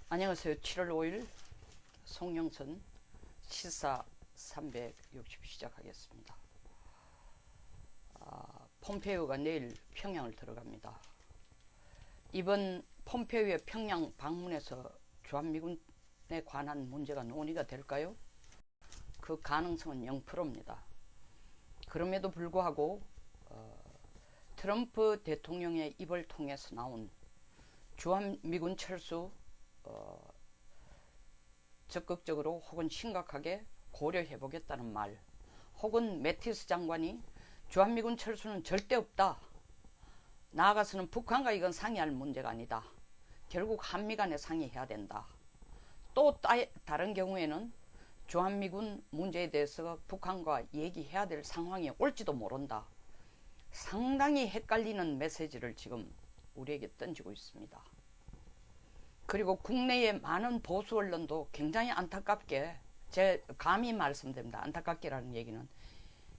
안녕하세요. 7월 5일 송영선 시사 360 시작하겠습니다. 폼페이오가 내일 평양을 들어갑니다. 이번 폼페이오의 평양 방문에서 주한미군에 관한 문제가 논의가 될까요? 그 가능성은 0%입니다. 그럼에도 불구하고 트럼프 대통령의 입을 통해서 나온 주한미군 철수 적극적으로 혹은 심각하게 고려해보겠다는 말, 혹은 매티스 장관이 주한미군 철수는 절대 없다, 나아가서는 북한과 이건 상의할 문제가 아니다, 결국 한미 간에 상의해야 된다, 또 다른 경우에는 주한미군 문제에 대해서 북한과 얘기해야 될 상황이 올지도 모른다, 상당히 헷갈리는 메시지를 지금 우리에게 던지고 있습니다. 그리고 국내의 많은 보수 언론도 굉장히 안타깝게, 제 감히 말씀드립니다. 안타깝게라는 얘기는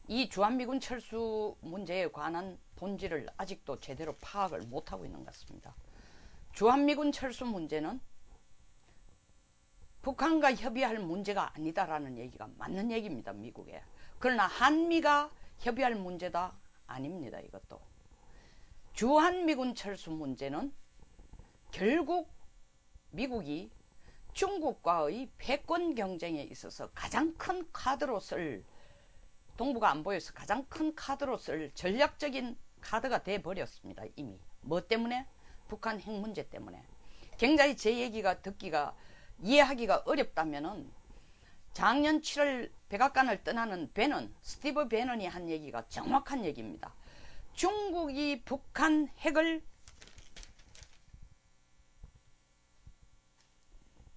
이 주한미군 철수 문제에 관한 본질을 아직도 제대로 파악을 못하고 있는 것 같습니다. 주한미군 철수 문제는 북한과 협의할 문제가 아니다라는 얘기가 맞는 얘기입니다. 미국에. 그러나 한미가 협의할 문제다? 아닙니다. 이것도. 주한미군 철수 문제는 결국 미국이 중국과의 패권 경쟁에 있어서 가장 큰 카드로 쓸, 동북아 안보에서 가장 큰 카드로 쓸 전략적인 카드가 돼버렸습니다. 이미. 뭐 때문에? 북한 핵 문제 때문에. 굉장히 제 얘기가 듣기가, 이해하기가 어렵다면은 작년 7월 백악관을 떠나는 스티브 배넌이 한 얘기가 정확한 얘기입니다. 중국이 북한 핵을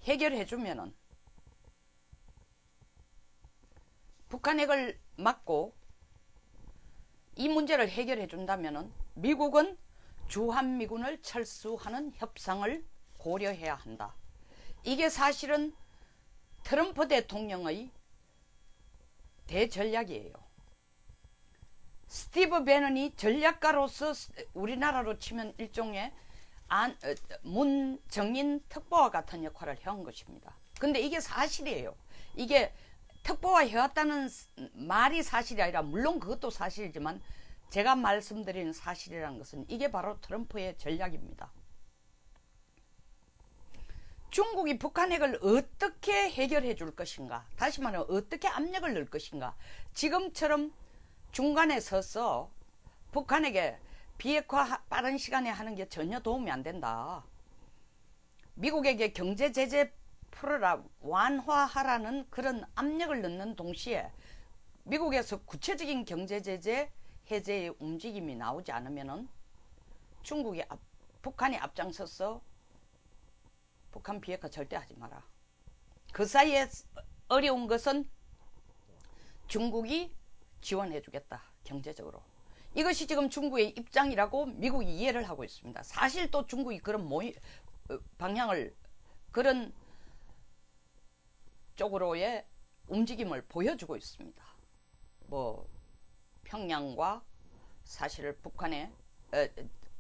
해결해주면은, 북한 핵을 막고 이 문제를 해결해준다면은 미국은 주한미군을 철수하는 협상을 고려해야 한다. 이게 사실은 트럼프 대통령의 대전략이에요. 스티브 배넌이 전략가로서 우리나라로 치면 일종의 문정인 특보와 같은 역할을 해온 것입니다. 근데 이게 사실이에요. 이게 특보와 해왔다는 말이 사실이 아니라, 물론 그것도 사실이지만 제가 말씀드리는 사실이라는 것은 이게 바로 트럼프의 전략입니다. 중국이 북한 핵을 어떻게 해결해 줄 것인가, 다시 말하면 어떻게 압력을 넣을 것인가, 지금처럼 중간에 서서 북한에게 비핵화 빠른 시간에 하는 게 전혀 도움이 안 된다, 미국에게 경제 제재 풀어라, 완화하라는 그런 압력을 넣는 동시에 미국에서 구체적인 경제 제재 해제의 움직임이 나오지 않으면은 북한이 앞장서서 북한 비핵화 절대 하지 마라. 그 사이에 어려운 것은 중국이 지원해 주겠다, 경제적으로. 이것이 지금 중국의 입장이라고 미국이 이해를 하고 있습니다. 사실 또 중국이 그런 방향을, 그런 쪽으로의 움직임을 보여주고 있습니다. 뭐 평양과, 사실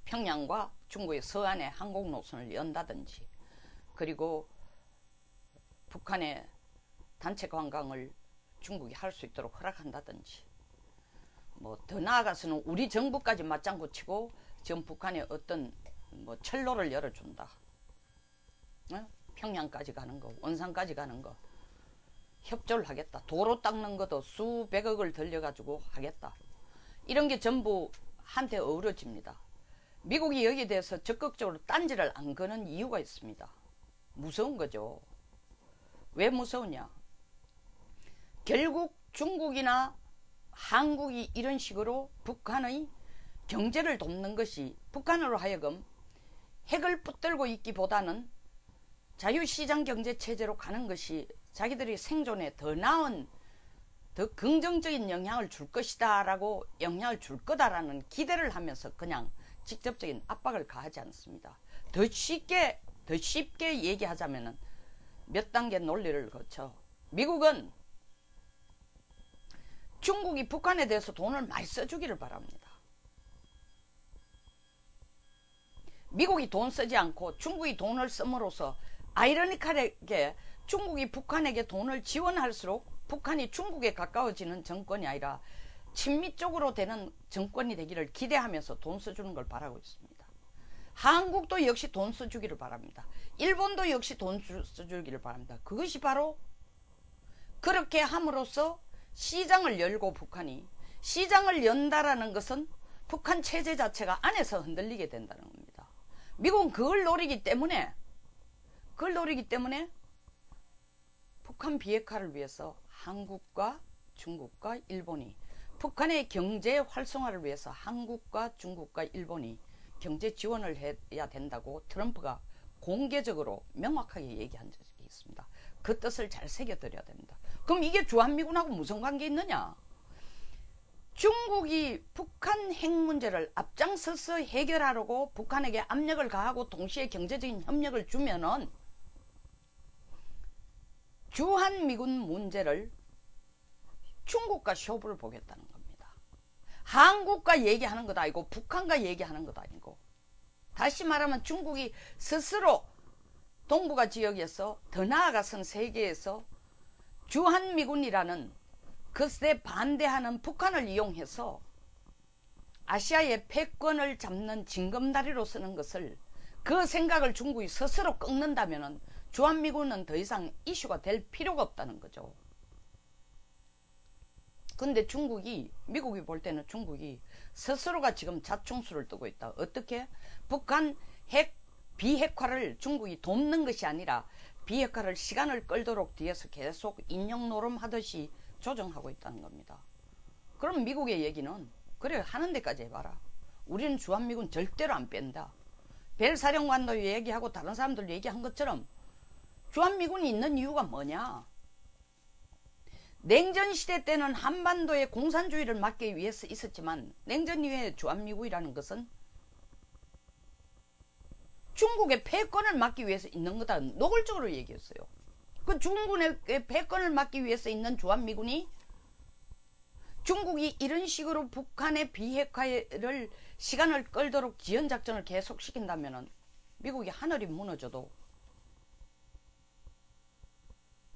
평양과 중국의 서안의 항공 노선을 연다든지, 그리고 북한의 단체 관광을 중국이 할 수 있도록 허락한다든지, 뭐 더 나아가서는 우리 정부까지 맞장구 치고 지금 북한에 어떤 철로를 열어준다, 평양까지 가는 거, 원산까지 가는 거 협조를 하겠다, 도로 닦는 것도 수백억을 들여가지고 하겠다, 이런 게 전부 한테 어우러집니다. 미국이 여기에 대해서 적극적으로 딴지를 안 거는 이유가 있습니다. 무서운 거죠. 왜 무서우냐? 결국 중국이나 한국이 이런 식으로 북한의 경제를 돕는 것이, 북한으로 하여금 핵을 붙들고 있기보다는 자유시장 경제 체제로 가는 것이 자기들이 생존에 더 나은, 더 긍정적인 영향을 줄 것이다 라고, 영향을 줄 거다라는 기대를 하면서 그냥 직접적인 압박을 가하지 않습니다. 더 쉽게 얘기하자면은 몇 단계 논리를 거쳐 미국은 중국이 북한에 대해서 돈을 많이 써주기를 바랍니다. 미국이 돈 쓰지 않고 중국이 돈을 씀으로써 아이러니컬하게 중국이 북한에게 돈을 지원할수록 북한이 중국에 가까워지는 정권이 아니라 친미 쪽으로 되는 정권이 되기를 기대하면서 돈 써주는 걸 바라고 있습니다. 한국도 역시 돈 써주기를 바랍니다. 일본도 역시 돈 써주기를 바랍니다. 그것이 바로 그렇게 함으로써 시장을 열고 북한이 시장을 연다라는 것은 북한 체제 자체가 안에서 흔들리게 된다는 겁니다. 미국은 그걸 노리기 때문에 북한 비핵화를 위해서 한국과 중국과 일본이 북한의 경제 활성화를 위해서 한국과 중국과 일본이 경제 지원을 해야 된다고 트럼프가 공개적으로 명확하게 얘기한 적이 있습니다. 그 뜻을 잘 새겨드려야 됩니다. 그럼 이게 주한미군하고 무슨 관계 있느냐? 중국이 북한 핵 문제를 앞장서서 해결하려고 북한에게 압력을 가하고 동시에 경제적인 협력을 주면은 주한미군 문제를 중국과 쇼부를 보겠다는 겁니다. 한국과 얘기하는 것 아니고 북한과 얘기하는 것 아니고, 다시 말하면 중국이 스스로 동북아 지역에서 더 나아가선 세계에서 주한미군이라는 그것에 반대하는 북한을 이용해서 아시아의 패권을 잡는 징검다리로 쓰는 것을, 그 생각을 중국이 스스로 꺾는다면 주한미군은 더 이상 이슈가 될 필요가 없다는 거죠. 근데 미국이 볼 때는 중국이 스스로가 지금 자충수를 뜨고 있다. 어떻게? 북한 비핵화를 중국이 돕는 것이 아니라 비핵화를 시간을 끌도록 뒤에서 계속 인용 노름하듯이 조정하고 있다는 겁니다. 그럼 미국의 얘기는, 그래 하는 데까지 해봐라. 우리는 주한미군 절대로 안 뺀다. 벨 사령관도 얘기하고 다른 사람들 얘기한 것처럼 주한미군이 있는 이유가 뭐냐? 냉전시대 때는 한반도의 공산주의를 막기 위해서 있었지만 냉전 이후에 주한미군이라는 것은 중국의 패권을 막기 위해서 있는 거다. 노골적으로 얘기했어요. 그 중국의 패권을 막기 위해서 있는 주한미군이, 중국이 이런 식으로 북한의 비핵화를 시간을 끌도록 지연작전을 계속시킨다면 미국이 하늘이 무너져도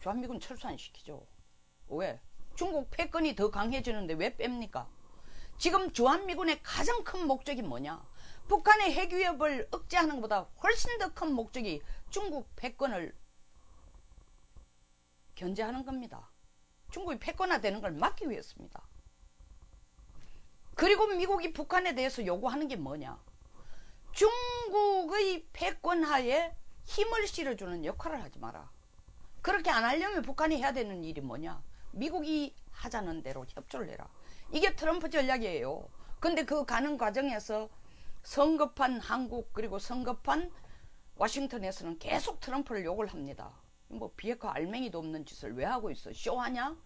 주한미군 철수 안 시키죠. 왜? 중국 패권이 더 강해지는데 왜 뺍니까? 지금 주한미군의 가장 큰 목적이 뭐냐? 북한의 핵 위협을 억제하는 것보다 훨씬 더 큰 목적이 중국 패권을 견제하는 겁니다. 중국이 패권화되는 걸 막기 위해서입니다. 그리고 미국이 북한에 대해서 요구하는 게 뭐냐? 중국의 패권하에 힘을 실어주는 역할을 하지 마라. 그렇게 안 하려면 북한이 해야 되는 일이 뭐냐? 미국이 하자는 대로 협조를 해라. 이게 트럼프 전략이에요. 근데 그 가는 과정에서 성급한 한국 그리고 성급한 워싱턴에서는 계속 트럼프를 욕을 합니다. 뭐 비핵화 알맹이도 없는 짓을 왜 하고 있어? 쇼하냐?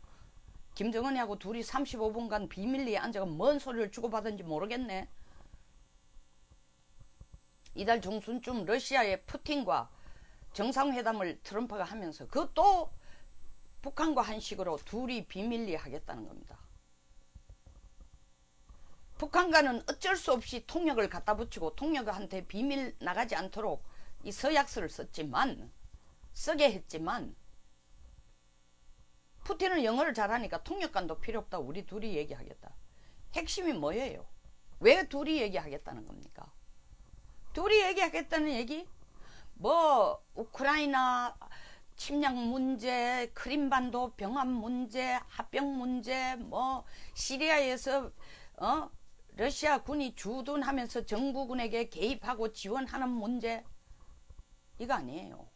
김정은이하고 둘이 35분간 비밀리에 앉아가 뭔 소리를 주고받은지 모르겠네. 이달 중순쯤 러시아의 푸틴과 정상회담을 트럼프가 하면서 그것도 북한과 한식으로 둘이 비밀리에 하겠다는 겁니다. 북한과는 어쩔 수 없이 통역을 갖다 붙이고 통역한테 비밀 나가지 않도록 이 서약서를 쓰게 했지만 푸틴은 영어를 잘하니까 통역관도 필요 없다. 우리 둘이 얘기하겠다. 핵심이 뭐예요? 왜 둘이 얘기하겠다는 겁니까? 둘이 얘기하겠다는 얘기? 뭐 우크라이나 침략 문제, 크림반도 병합 문제, 합병 문제, 뭐 시리아에서 러시아 군이 주둔하면서 정부군에게 개입하고 지원하는 문제, 이거 아니에요.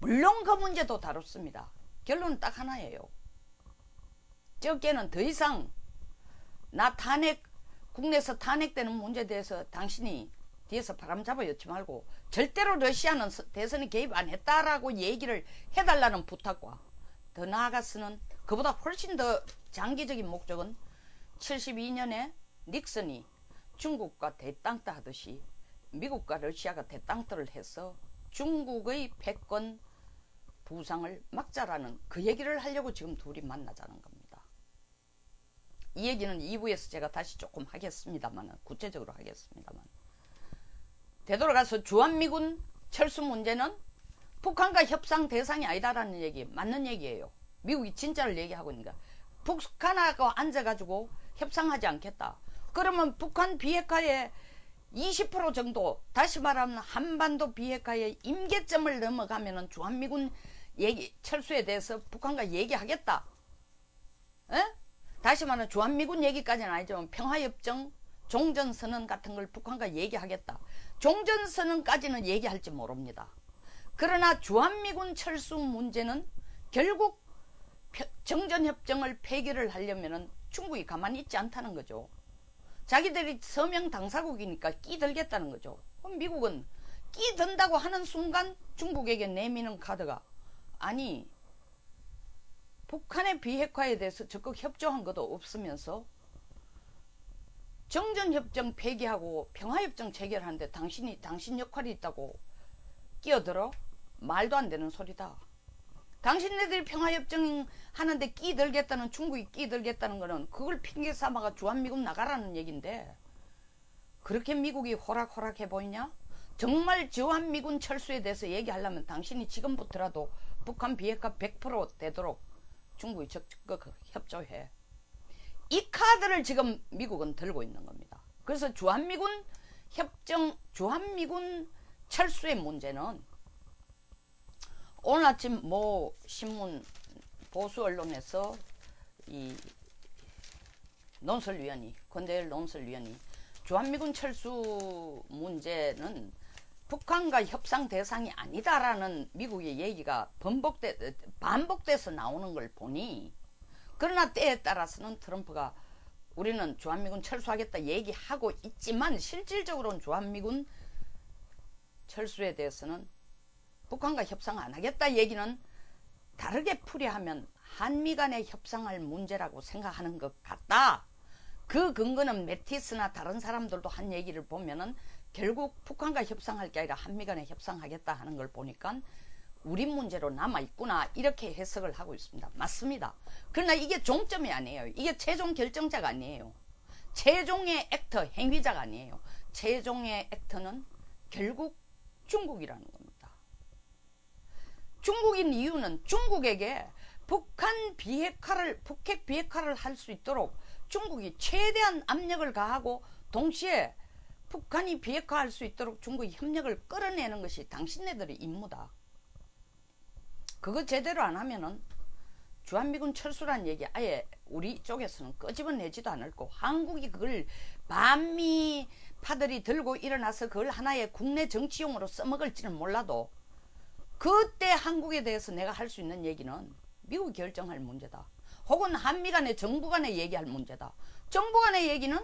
물론 그 문제도 다뤘습니다. 결론은 딱 하나예요. 저께는 더 이상 국내에서 탄핵되는 문제에 대해서 당신이 뒤에서 바람잡아 엿지 말고 절대로 러시아는 대선에 개입 안 했다라고 얘기를 해달라는 부탁과, 더 나아가서는 그보다 훨씬 더 장기적인 목적은 72년에 닉슨이 중국과 대땅떠 하듯이 미국과 러시아가 대땅떠를 해서 중국의 패권 부상을 막자라는 그 얘기를 하려고 지금 둘이 만나자는 겁니다. 이 얘기는 2부에서 제가 다시 조금 하겠습니다만, 구체적으로 하겠습니다만, 되돌아가서 주한미군 철수 문제는 북한과 협상 대상이 아니다라는 얘기 맞는 얘기예요. 미국이 진짜를 얘기하고 있는 거야. 북한하고 앉아가지고 협상하지 않겠다. 그러면 북한 비핵화의 20% 정도, 다시 말하면 한반도 비핵화의 임계점을 넘어가면은 주한미군 철수에 대해서 북한과 얘기하겠다. 에? 다시 말하면 주한미군 얘기까지는 아니지만 평화협정, 종전선언 같은 걸 북한과 얘기하겠다. 종전선언까지는 얘기할지 모릅니다. 그러나 주한미군 철수 문제는 결국 정전협정을 폐기를 하려면 중국이 가만히 있지 않다는 거죠. 자기들이 서명 당사국이니까 끼들겠다는 거죠. 그럼 미국은 끼든다고 하는 순간 중국에게 내미는 카드가, 아니 북한의 비핵화에 대해서 적극 협조한 것도 없으면서 정전협정 폐기하고 평화협정 체결하는데 당신 역할이 있다고 끼어들어? 말도 안 되는 소리다. 당신네들이 평화협정 하는데 끼들겠다는, 중국이 끼들겠다는 거는 그걸 핑계 삼아가 주한미군 나가라는 얘긴데, 그렇게 미국이 호락호락해 보이냐? 정말 주한미군 철수에 대해서 얘기하려면 당신이 지금부터라도 북한 비핵화 100% 되도록 중국이 적극 협조해. 이 카드를 지금 미국은 들고 있는 겁니다. 그래서 주한미군 철수의 문제는 오늘 아침 모 신문 보수 언론에서 이 논설위원이, 권대열 논설위원이 주한미군 철수 문제는 북한과 협상 대상이 아니다라는 미국의 얘기가 반복돼서 나오는 걸 보니, 그러나 때에 따라서는 트럼프가 우리는 주한미군 철수하겠다 얘기하고 있지만 실질적으로는 주한미군 철수에 대해서는 북한과 협상 안 하겠다 얘기는 다르게 풀이하면 한미 간에 협상할 문제라고 생각하는 것 같다. 그 근거는 매티스나 다른 사람들도 한 얘기를 보면은 결국 북한과 협상할 게 아니라 한미 간에 협상하겠다 하는 걸 보니까 우리 문제로 남아있구나, 이렇게 해석을 하고 있습니다. 맞습니다. 그러나 이게 종점이 아니에요. 이게 최종 결정자가 아니에요. 최종의 액터, 행위자가 아니에요. 최종의 액터는 결국 중국이라는 겁니다. 중국인 이유는 중국에게 북핵 비핵화를 할 수 있도록 중국이 최대한 압력을 가하고 동시에 북한이 비핵화할 수 있도록 중국이 협력을 끌어내는 것이 당신네들의 임무다. 그거 제대로 안 하면은 주한미군 철수란 얘기 아예 우리 쪽에서는 끄집어내지도 않을 거고, 한국이 그걸 반미파들이 들고 일어나서 그걸 하나의 국내 정치용으로 써먹을지는 몰라도 그때 한국에 대해서 내가 할 수 있는 얘기는 미국이 결정할 문제다. 혹은 한미 간의 정부 간의 얘기할 문제다. 정부 간의 얘기는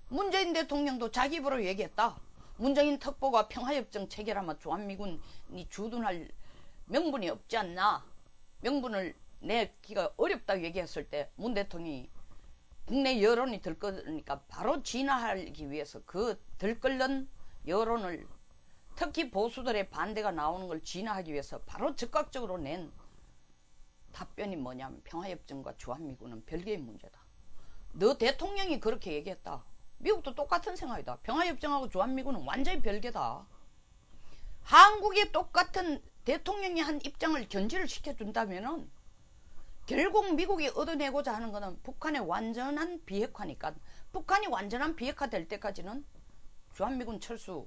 문재인 대통령도 자기 입으로 얘기했다. 문재인 특보가 평화협정 체결하면 주한미군이 주둔할 명분이 없지 않나. 명분을 내기가 어렵다고 얘기했을 때 문 대통령이 국내 여론이 들끓으니까 바로 진화하기 위해서 그 들끓는 여론을, 특히 보수들의 반대가 나오는 걸 진화하기 위해서 바로 즉각적으로 낸 답변이 뭐냐면 평화협정과 주한미군은 별개의 문제다. 너 대통령이 그렇게 얘기했다. 미국도 똑같은 생각이다. 평화협정하고 주한미군은 완전히 별개다. 한국이 똑같은 대통령이 한 입장을 견지를 시켜준다면은 결국 미국이 얻어내고자 하는 것은 북한의 완전한 비핵화니까, 북한이 완전한 비핵화 될 때까지는 주한미군 철수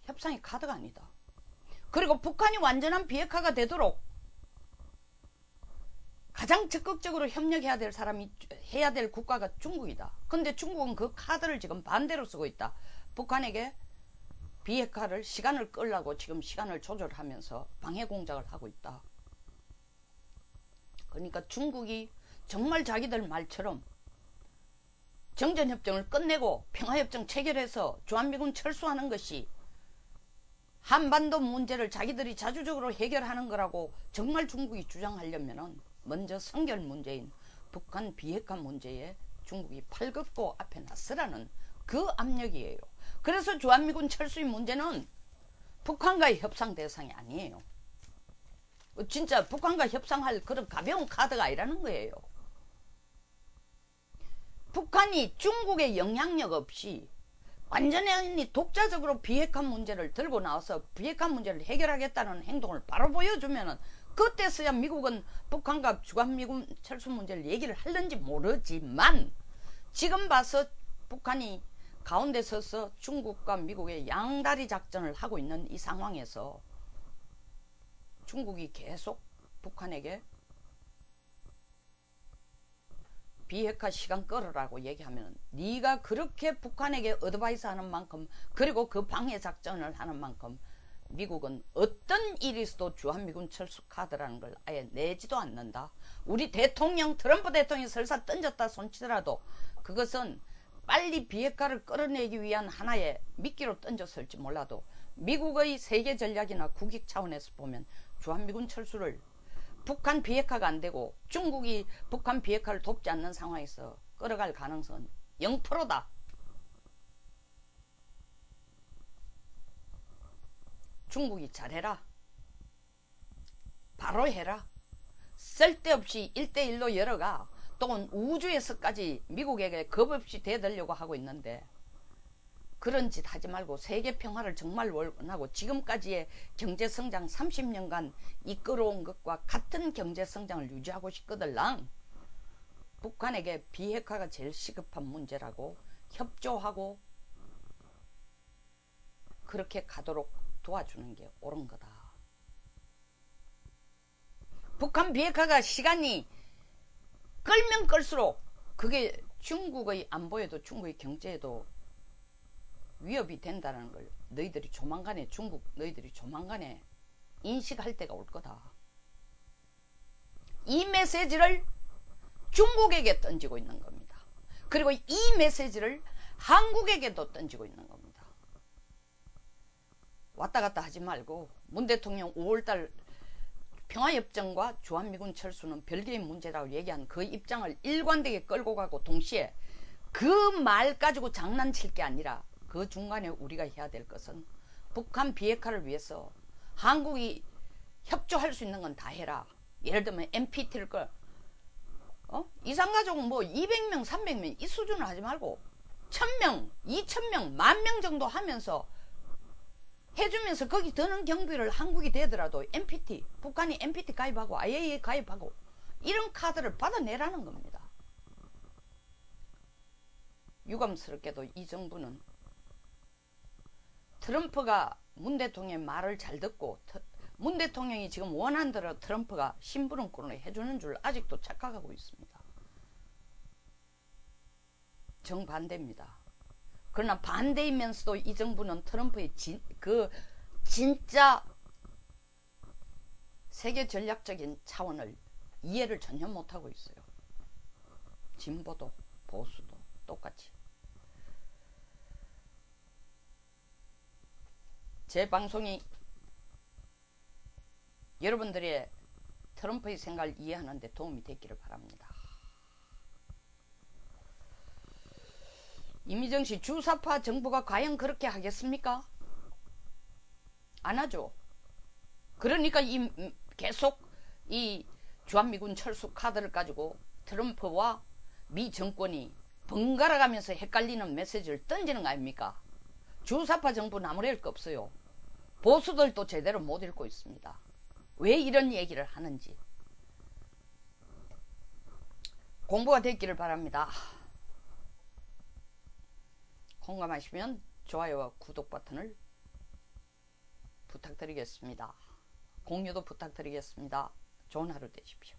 협상의 카드가 아니다. 그리고 북한이 완전한 비핵화가 되도록 가장 적극적으로 협력해야 될 사람이, 해야 될 국가가 중국이다. 근데 중국은 그 카드를 지금 반대로 쓰고 있다. 북한에게 비핵화를 시간을 끌려고 지금 시간을 조절하면서 방해 공작을 하고 있다. 그러니까 중국이 정말 자기들 말처럼 정전협정을 끝내고 평화협정 체결해서 주한미군 철수하는 것이 한반도 문제를 자기들이 자주적으로 해결하는 거라고 정말 중국이 주장하려면은 먼저 선결 문제인 북한 비핵화 문제에 중국이 팔 긋고 앞에 나서라는 그 압력이에요. 그래서 주한미군 철수의 문제는 북한과의 협상 대상이 아니에요. 진짜 북한과 협상할 그런 가벼운 카드가 아니라는 거예요. 북한이 중국의 영향력 없이 완전히 독자적으로 비핵화 문제를 들고 나와서 비핵화 문제를 해결하겠다는 행동을 바로 보여주면은 그때서야 미국은 북한과 주한미군 철수 문제를 얘기를 할는지 모르지만 지금 봐서 북한이 가운데 서서 중국과 미국의 양다리 작전을 하고 있는 이 상황에서 중국이 계속 북한에게 비핵화 시간 끌으라고 얘기하면 네가 그렇게 북한에게 어드바이스 하는 만큼 그리고 그 방해 작전을 하는 만큼 미국은 어떤 일이 있어도 주한미군 철수 카드라는 걸 아예 내지도 않는다. 우리 대통령 트럼프 대통령이 설사 던졌다 손치더라도 그것은 빨리 비핵화를 끌어내기 위한 하나의 미끼로 던졌을지 몰라도 미국의 세계 전략이나 국익 차원에서 보면 주한미군 철수를 북한 비핵화가 안 되고 중국이 북한 비핵화를 돕지 않는 상황에서 끌어갈 가능성은 0%다. 중국이 잘해라. 바로 해라. 쓸데없이 1대1로 열어가 또는 우주에서까지 미국에게 겁없이 대들려고 하고 있는데 그런 짓 하지 말고 세계 평화를 정말 원하고 지금까지의 경제성장 30년간 이끌어온 것과 같은 경제성장을 유지하고 싶거들랑 북한에게 비핵화가 제일 시급한 문제라고 협조하고 그렇게 가도록 도와주는 게 옳은 거다. 북한 비핵화가 시간이 끌면 끌수록 그게 중국의 안보에도 중국의 경제에도 위협이 된다는 걸 너희들이 조만간에 너희들이 조만간에 인식할 때가 올 거다. 이 메시지를 중국에게 던지고 있는 겁니다. 그리고 이 메시지를 한국에게도 던지고 있는 겁니다. 왔다 갔다 하지 말고 문 대통령 5월달 평화협정과 주한미군 철수는 별개의 문제라고 얘기한 그 입장을 일관되게 끌고 가고 동시에 그 말 가지고 장난칠 게 아니라 그 중간에 우리가 해야 될 것은 북한 비핵화를 위해서 한국이 협조할 수 있는 건 다 해라. 예를 들면 NPT를 이산가족 뭐 200명 300명 이 수준을 하지 말고 1000명 2000명 10,000명 정도 하면서 해주면서 거기 드는 경비를 한국이 되더라도 NPT 북한이 NPT 가입하고 IAEA 가입하고 이런 카드를 받아내라는 겁니다. 유감스럽게도 이 정부는 트럼프가 문 대통령의 말을 잘 듣고 문 대통령이 지금 원한 대로 트럼프가 심부름꾼을 해주는 줄 아직도 착각하고 있습니다. 정반대입니다. 그러나 반대이면서도 이 정부는 트럼프의 진짜 세계 전략적인 차원을 이해를 전혀 못하고 있어요. 진보도 보수도 똑같이. 제 방송이 여러분들의 트럼프의 생각을 이해하는 데 도움이 됐기를 바랍니다. 이미정 씨, 주사파 정부가 과연 그렇게 하겠습니까? 안 하죠. 그러니까 계속 이 주한미군 철수 카드를 가지고 트럼프와 미 정권이 번갈아 가면서 헷갈리는 메시지를 던지는 거 아닙니까? 주사파 정부는 아무래도 거 없어요. 보수들도 제대로 못 읽고 있습니다. 왜 이런 얘기를 하는지. 공부가 됐기를 바랍니다. 공감하시면 좋아요와 구독 버튼을 부탁드리겠습니다. 공유도 부탁드리겠습니다. 좋은 하루 되십시오.